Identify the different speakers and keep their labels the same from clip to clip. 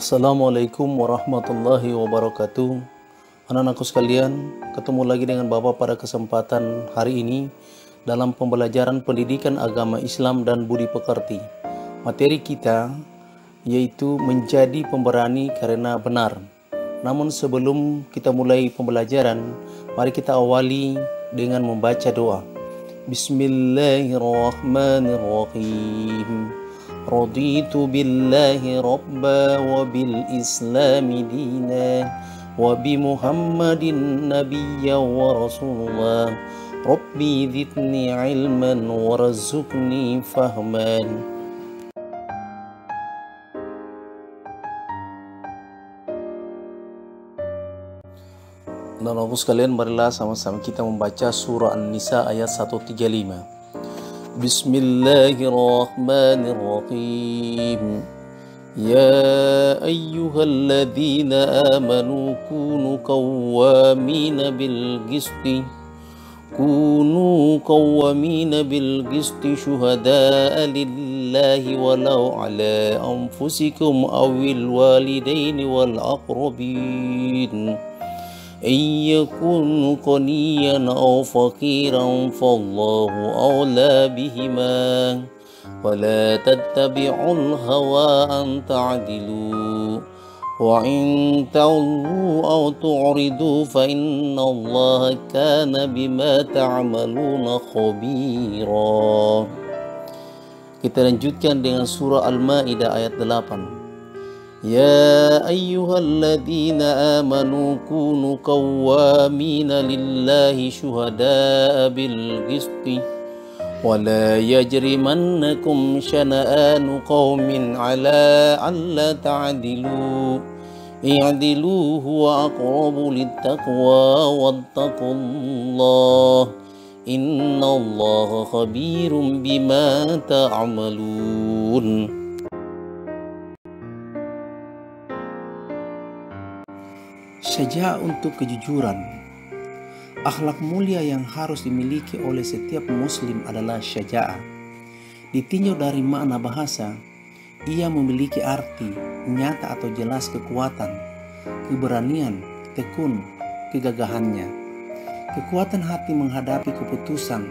Speaker 1: Assalamualaikum warahmatullahi wabarakatuh. Anak-anakku sekalian, ketemu lagi dengan Bapak pada kesempatan hari ini dalam pembelajaran pendidikan agama Islam dan budi pekerti. Materi kita yaitu menjadi pemberani karena benar. Namun sebelum kita mulai pembelajaran, mari kita awali dengan membaca doa. Bismillahirrahmanirrahim. Raditu billahi rabba wa bil islami dina wa bi muhammadin nabiyya wa rasulullah. Rabbi zidni ilman warzuqni fahman. Anak-anakku sekalian, marilah sama-sama kita membaca surah An-Nisa ayat 135. Bismillahirrahmanirrahim. Ya ayyuhalladzina amanu kunu qawwamina bil qisti syuhada'a lillahi walau ala anfusikum awil walidaini wal aqrabin. إن يكن غنيا أو فقيرا فالله أولى بهما ولا تتبعوا الهوى أن تعدلوا وإن تعلوا أو تعرضوا فإن الله كان بما تعملون خبيرا. Kita lanjutkan dengan surah Al-Maidah ayat 8. Ya ayyuhalladzina amanu kunu qawwamina lillahi syuhada'a bil qisti wa la yajrimannakum syana'anu qaumin ala alla ta'dilu i'dilu huwa aqrabu littaqwa wattaqullah innallaha khabirum bima ta'malun. Syaja' untuk kejujuran. Akhlak mulia yang harus dimiliki oleh setiap muslim adalah syaja'ah. Ditinjau dari makna bahasa, ia memiliki arti nyata atau jelas kekuatan, keberanian, tekun, kegagahannya. Kekuatan hati menghadapi keputusan,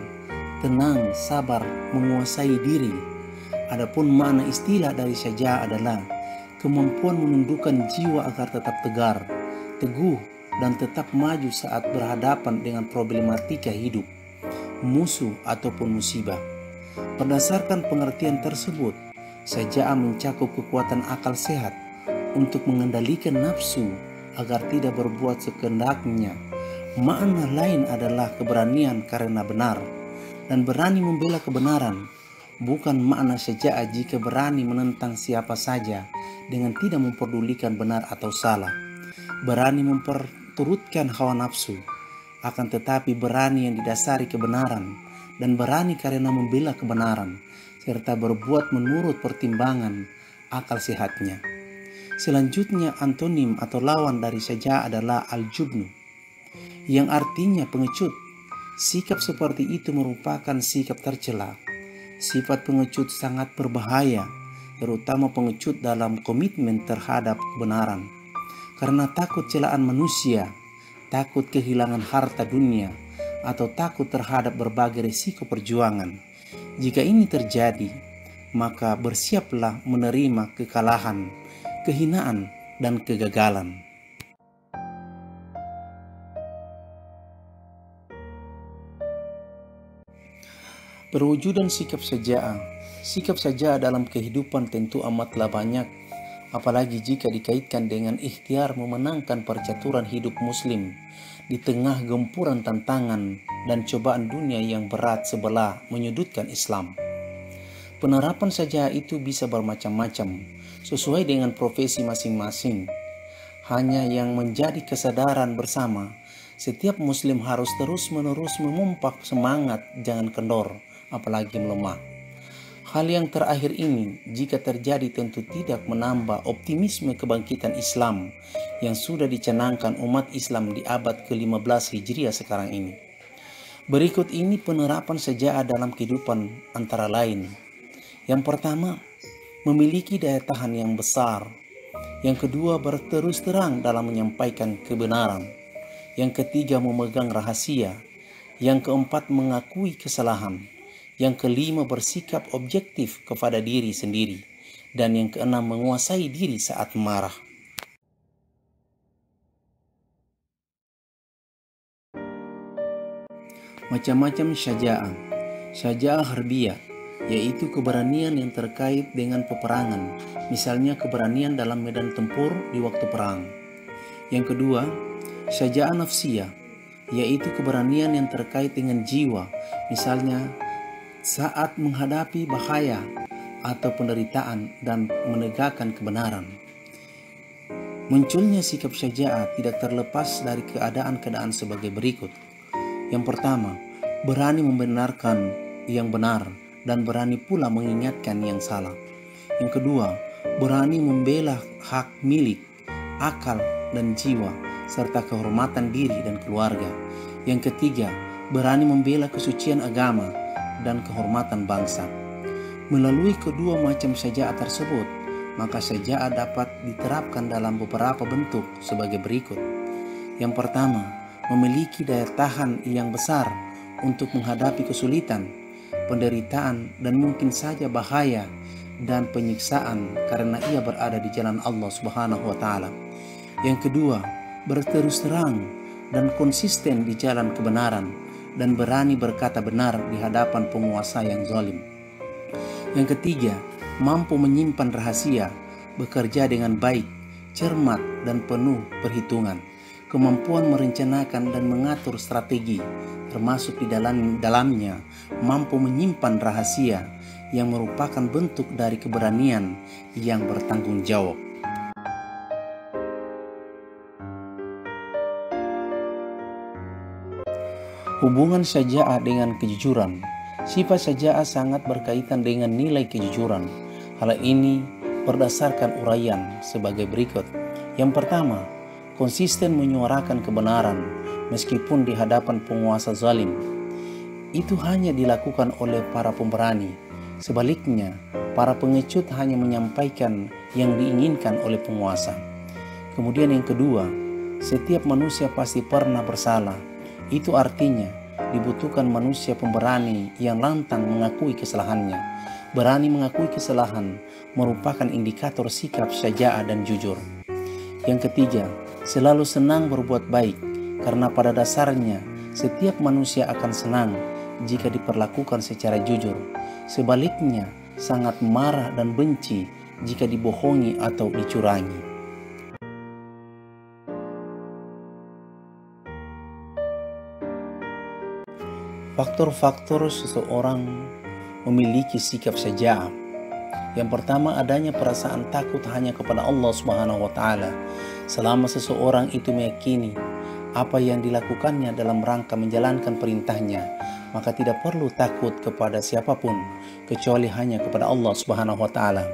Speaker 1: tenang, sabar, menguasai diri. Adapun makna istilah dari syaja'ah adalah kemampuan menundukkan jiwa agar tetap tegar, teguh, dan tetap maju saat berhadapan dengan problematika hidup, musuh, ataupun musibah. Berdasarkan pengertian tersebut, syaja'ah mencakup kekuatan akal sehat untuk mengendalikan nafsu agar tidak berbuat sekendaknya. Makna lain adalah keberanian karena benar dan berani membela kebenaran. Bukan makna syaja'ah jika berani menentang siapa saja dengan tidak memperdulikan benar atau salah. Berani memperturutkan hawa nafsu, akan tetapi berani yang didasari kebenaran, dan berani karena membela kebenaran, serta berbuat menurut pertimbangan akal sehatnya. Selanjutnya, antonim atau lawan dari syaja'ah adalah al-jubnu, yang artinya pengecut. Sikap seperti itu merupakan sikap tercela. Sifat pengecut sangat berbahaya, terutama pengecut dalam komitmen terhadap kebenaran. Karena takut celaan manusia, takut kehilangan harta dunia, atau takut terhadap berbagai risiko perjuangan. Jika ini terjadi, maka bersiaplah menerima kekalahan, kehinaan, dan kegagalan. Perwujudan sikap syaja'ah. Sikap syaja'ah dalam kehidupan tentu amatlah banyak, apalagi jika dikaitkan dengan ikhtiar memenangkan percaturan hidup muslim di tengah gempuran tantangan dan cobaan dunia yang berat sebelah menyudutkan Islam. Penerapan syaja'ah itu bisa bermacam-macam sesuai dengan profesi masing-masing. Hanya yang menjadi kesadaran bersama, setiap muslim harus terus-menerus memompak semangat, jangan kendor, apalagi melemah. Hal yang terakhir ini, jika terjadi, tentu tidak menambah optimisme kebangkitan Islam yang sudah dicanangkan umat Islam di abad ke-15 Hijriah sekarang ini. Berikut ini penerapan syaja'ah dalam kehidupan antara lain. Yang pertama, memiliki daya tahan yang besar. Yang kedua, berterus terang dalam menyampaikan kebenaran. Yang ketiga, memegang rahasia. Yang keempat, mengakui kesalahan. Yang kelima, bersikap objektif kepada diri sendiri. Dan yang keenam, menguasai diri saat marah. Macam-macam syaja'ah. Syaja'ah harbiyah, yaitu keberanian yang terkait dengan peperangan, misalnya keberanian dalam medan tempur di waktu perang. Yang kedua, syaja'ah nafsiyah, yaitu keberanian yang terkait dengan jiwa, misalnya saat menghadapi bahaya atau penderitaan dan menegakkan kebenaran. Munculnya sikap syaja'ah tidak terlepas dari keadaan-keadaan sebagai berikut. Yang pertama, berani membenarkan yang benar dan berani pula mengingatkan yang salah. Yang kedua, berani membela hak milik, akal, dan jiwa, serta kehormatan diri dan keluarga. Yang ketiga, berani membela kesucian agama dan kehormatan bangsa. Melalui kedua macam syaja'ah tersebut, maka syaja'ah dapat diterapkan dalam beberapa bentuk sebagai berikut. Yang pertama, memiliki daya tahan yang besar untuk menghadapi kesulitan, penderitaan, dan mungkin saja bahaya dan penyiksaan karena ia berada di jalan Allah Subhanahu wa Ta'ala. Yang kedua, berterus terang dan konsisten di jalan kebenaran dan berani berkata benar di hadapan penguasa yang zalim. Yang ketiga, mampu menyimpan rahasia, bekerja dengan baik, cermat, dan penuh perhitungan. Kemampuan merencanakan dan mengatur strategi, termasuk di dalamnya mampu menyimpan rahasia yang merupakan bentuk dari keberanian yang bertanggung jawab. Hubungan syaja'ah dengan kejujuran. Sifat syaja'ah sangat berkaitan dengan nilai kejujuran. Hal ini berdasarkan uraian sebagai berikut. Yang pertama, konsisten menyuarakan kebenaran meskipun di hadapan penguasa zalim. Itu hanya dilakukan oleh para pemberani. Sebaliknya, para pengecut hanya menyampaikan yang diinginkan oleh penguasa. Kemudian yang kedua, setiap manusia pasti pernah bersalah. Itu artinya dibutuhkan manusia pemberani yang lantang mengakui kesalahannya. Berani mengakui kesalahan merupakan indikator sikap syaja'ah dan jujur. Yang ketiga, selalu senang berbuat baik, karena pada dasarnya setiap manusia akan senang jika diperlakukan secara jujur. Sebaliknya, sangat marah dan benci jika dibohongi atau dicurangi. Faktor-faktor seseorang memiliki sikap syaja'ah. Yang pertama, adanya perasaan takut hanya kepada Allah Subhanahu wa Ta'ala. Selama seseorang itu meyakini apa yang dilakukannya dalam rangka menjalankan perintahnya, maka tidak perlu takut kepada siapapun kecuali hanya kepada Allah Subhanahu wa Ta'ala.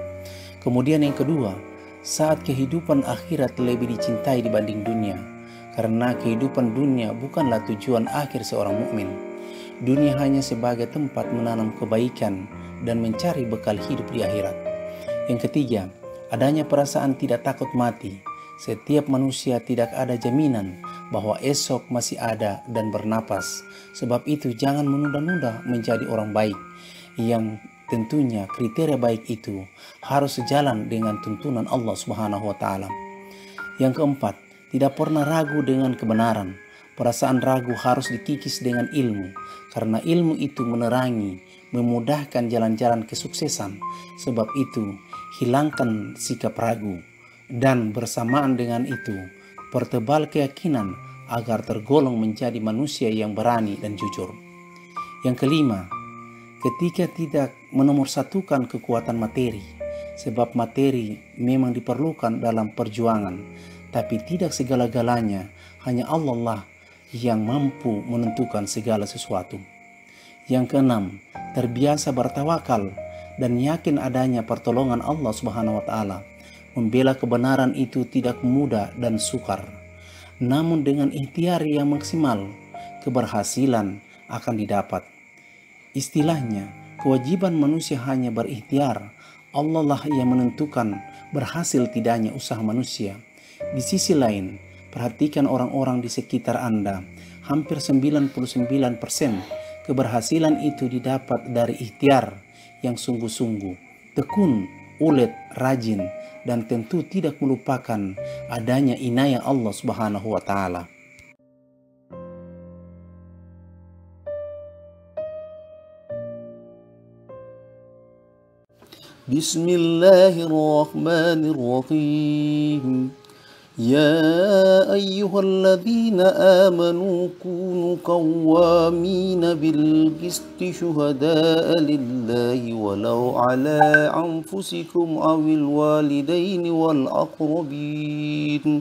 Speaker 1: Kemudian yang kedua, saat kehidupan akhirat lebih dicintai dibanding dunia, karena kehidupan dunia bukanlah tujuan akhir seorang mukmin. Dunia hanya sebagai tempat menanam kebaikan dan mencari bekal hidup di akhirat. Yang ketiga, adanya perasaan tidak takut mati. Setiap manusia tidak ada jaminan bahwa esok masih ada dan bernapas. Sebab itu jangan menunda-nunda menjadi orang baik, yang tentunya kriteria baik itu harus sejalan dengan tuntunan Allah Subhanahu wa Ta'ala. Yang keempat, tidak pernah ragu dengan kebenaran. Perasaan ragu harus dikikis dengan ilmu, karena ilmu itu menerangi, memudahkan jalan-jalan kesuksesan. Sebab itu, hilangkan sikap ragu, dan bersamaan dengan itu, pertebal keyakinan agar tergolong menjadi manusia yang berani dan jujur. Yang kelima, ketika tidak menomorsatukan kekuatan materi, sebab materi memang diperlukan dalam perjuangan, tapi tidak segala-galanya, hanya Allah lah yang mampu menentukan segala sesuatu. Yang keenam, terbiasa bertawakal dan yakin adanya pertolongan Allah Subhanahu wa Ta'ala. Membela kebenaran itu tidak mudah dan sukar, namun dengan ikhtiar yang maksimal, keberhasilan akan didapat. Istilahnya, kewajiban manusia hanya berikhtiar. Allah lah yang menentukan berhasil tidaknya usaha manusia. Di sisi lain, perhatikan orang-orang di sekitar Anda. Hampir 99% keberhasilan itu didapat dari ikhtiar yang sungguh-sungguh, tekun, ulet, rajin, dan tentu tidak melupakan adanya inayah Allah Subhanahu wa Ta'ala. Bismillahirrahmanirrahim. Ya ayyuhalladzina amanu kunu qawwamina bil qisti syuhada'a lillahi walau ala anfusikum awil walidaini wal aqrabin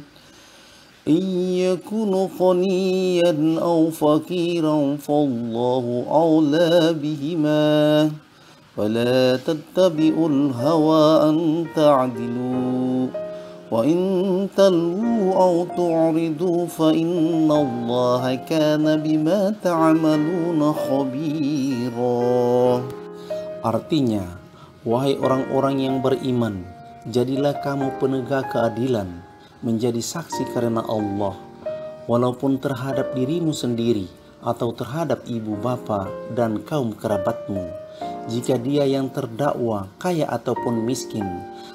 Speaker 1: in yakunu ghaniyan aw faqiran fallahu awla bihima fala tattabi'ul hawa an ta'dilu وَإِن تَلْوُوا أَوْ تُعْرِضُوا فَإِنَّ اللَّهَ كَانَ بِمَا تَعْمَلُونَ خَبِيرًا. Artinya, wahai orang-orang yang beriman, jadilah kamu penegak keadilan, menjadi saksi karena Allah, walaupun terhadap dirimu sendiri atau terhadap ibu bapa dan kaum kerabatmu. Jika dia yang terdakwa kaya ataupun miskin,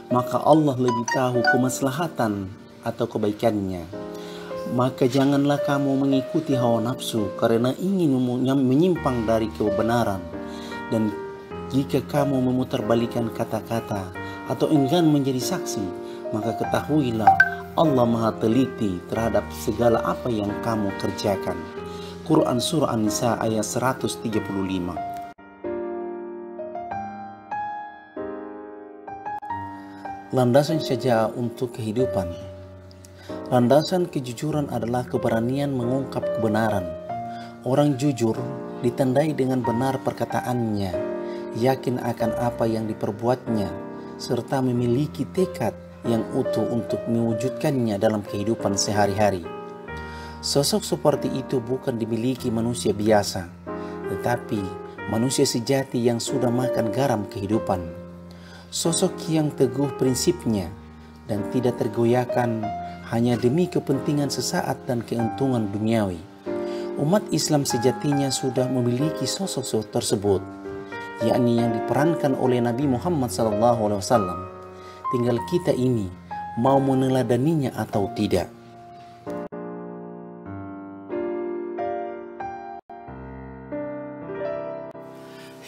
Speaker 1: maka Allah lebih tahu kemaslahatan atau kebaikannya. Maka janganlah kamu mengikuti hawa nafsu karena ingin menyimpang dari kebenaran. Dan jika kamu memutarbalikkan kata-kata atau enggan menjadi saksi, maka ketahuilah Allah Maha teliti terhadap segala apa yang kamu kerjakan. Quran Surah An-Nisa ayat 135. Landasan syaja'ah untuk kehidupan. Landasan kejujuran adalah keberanian mengungkap kebenaran. Orang jujur ditandai dengan benar perkataannya, yakin akan apa yang diperbuatnya, serta memiliki tekad yang utuh untuk mewujudkannya dalam kehidupan sehari-hari. Sosok seperti itu bukan dimiliki manusia biasa, tetapi manusia sejati yang sudah makan garam kehidupan. Sosok yang teguh prinsipnya dan tidak tergoyahkan hanya demi kepentingan sesaat dan keuntungan duniawi. Umat Islam sejatinya sudah memiliki sosok tersebut, yakni yang diperankan oleh Nabi Muhammad SAW. Tinggal kita ini mau meneladaninya atau tidak.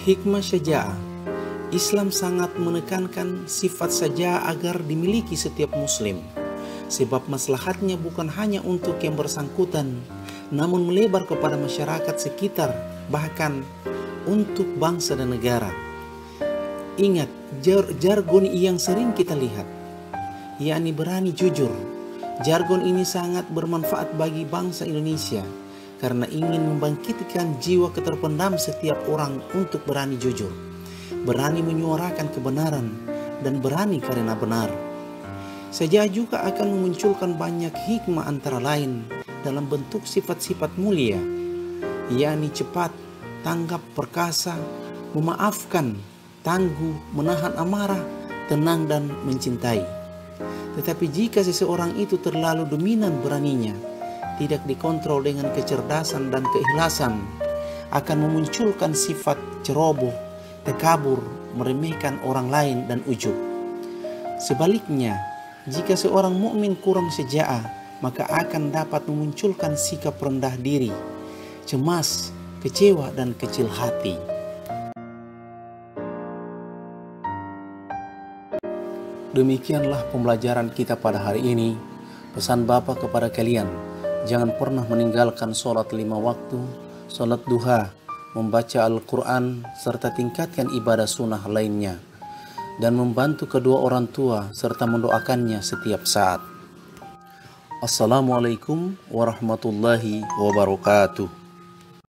Speaker 1: Hikmah syaja'ah. Islam sangat menekankan sifat syaja'ah agar dimiliki setiap muslim, sebab maslahatnya bukan hanya untuk yang bersangkutan, namun melebar kepada masyarakat sekitar, bahkan untuk bangsa dan negara. Ingat, jargon yang sering kita lihat, yakni berani jujur. Jargon ini sangat bermanfaat bagi bangsa Indonesia, karena ingin membangkitkan jiwa keterpendam setiap orang untuk berani jujur, berani menyuarakan kebenaran, dan berani karena benar. Syaja'ah juga akan memunculkan banyak hikmah antara lain dalam bentuk sifat-sifat mulia, yakni cepat, tanggap, perkasa, memaafkan, tangguh, menahan amarah, tenang, dan mencintai. Tetapi jika seseorang itu terlalu dominan beraninya, tidak dikontrol dengan kecerdasan dan keikhlasan, akan memunculkan sifat ceroboh, takabur, meremehkan orang lain, dan ujub. Sebaliknya, jika seorang mukmin kurang syaja'ah, maka akan dapat memunculkan sikap rendah diri, cemas, kecewa, dan kecil hati. Demikianlah pembelajaran kita pada hari ini. Pesan Bapa kepada kalian, jangan pernah meninggalkan sholat 5 waktu, sholat duha, membaca Al-Quran, serta tingkatkan ibadah sunnah lainnya, dan membantu kedua orang tua serta mendoakannya setiap saat. Assalamualaikum warahmatullahi wabarakatuh.